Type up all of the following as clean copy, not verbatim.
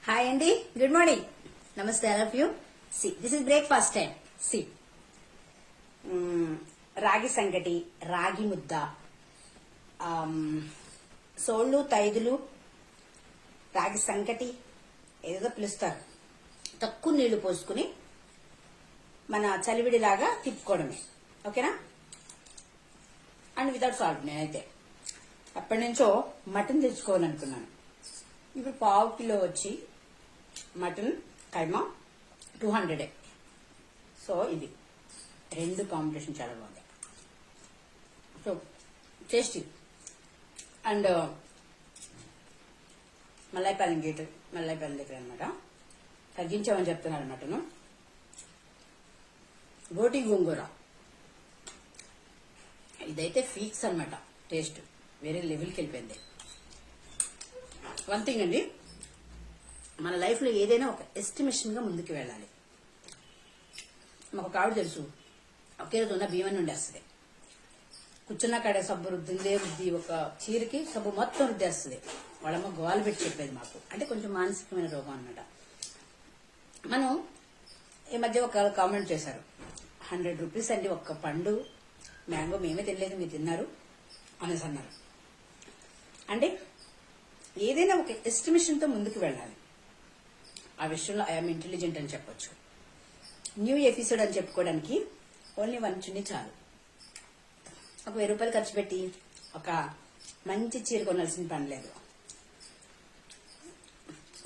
Hi అండి, good morning, నమస్తే all of you. See this is breakfast time. See రాగి సంగటి, రాగి ముద్ద, సోళ్ళు తైదులు, రాగి సంగటి ఏదో పిలుస్తారు. తక్కువ నీళ్లు పోసుకుని మన చలివిడిలాగా తిప్పుకోవడమే, ఓకేనా? And without salt. నేనైతే అప్పటి నుంచో మటన్ తెచ్చుకోవాలనుకున్నాను. ఇప్పుడు పావు కిలో వచ్చి మటన్ కైమా 200. సో ఇది రెండు కాంబినేషన్ చాలా బాగుంది. So tasty. అండ్ మల్లాయిపాలెం దగ్గర అనమాట తగ్గించామని చెప్తున్నారు మటను. బోటి గోంగూర ఇదైతే ఫీక్స్ అనమాట. టేస్ట్ వేరే లెవెల్కి వెళ్ళిపోయింది. వన్ థింగ్ అండి, మన లైఫ్ లో ఏదైనా ఒక ఎస్టిమేషన్ గా ముందుకు వెళ్ళాలి. మాకు ఒక ఆవిడ తెలుసు, ఒకే రోజు ఉన్న బియ్యం ఉండేస్తుంది. కూర్చున్న కాడే సబ్బు రుద్ది ఒక చీరకి సబ్బు మొత్తం రుద్దేస్తుంది. వాళ్ళమ్మ గోలు పెట్టి చెప్పేది మాకు. అంటే కొంచెం మానసికమైన రోగం అనమాట. మనం ఈ మధ్య ఒక కామెంట్ చేశారు, 100 రూపీస్ అండి ఒక్క పండు మ్యాంగో, మేమే తినలేదు మీరు తిన్నారు అనేసి అన్నారు. అంటే ఏదైనా ఒక ఎస్టిమేషన్ తో ముందుకు వెళ్ళాలి. ఆ విషయంలో ఐఎమ్ ఇంటెలిజెంట్ అని చెప్పొచ్చు. న్యూ ఎపిసోడ్ అని చెప్పుకోవడానికి ఓన్లీ 1 చున్నీ చాలు. ఒక 1000 రూపాయలు ఖర్చు పెట్టి ఒక మంచి చీర కొనాల్సిన పని లేదు.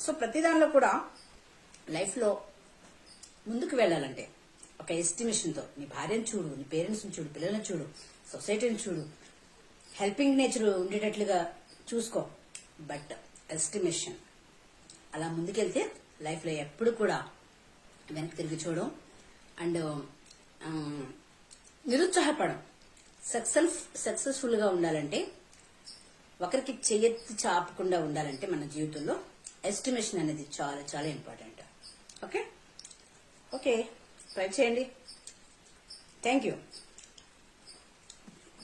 సో ప్రతి దానిలో కూడా లైఫ్ లో ముందుకు వెళ్ళాలంటే ఒక ఎస్టిమేషన్ తో నీ భార్యను చూడు, నీ పేరెంట్స్ ని చూడు, పిల్లల్ని చూడు, సొసైటీని చూడు, హెల్పింగ్ నేచర్ ఉండేటట్లుగా చూసుకో. బట్ ఎస్టిమేషన్ అలా ముందుకెళ్తే లైఫ్ లో ఎప్పుడు కూడా వెనక్కి తిరిగి చూడడం అండ్ నిరుత్సాహపడం. సక్సెస్ఫుల్ గా ఉండాలంటే, ఒకరికి చెయ్యెత్తి చాపకుండా ఉండాలంటే మన జీవితంలో ఎస్టిమేషన్ అనేది చాలా చాలా ఇంపార్టెంట్. ఓకే, ట్రై చేయండి. Thank you.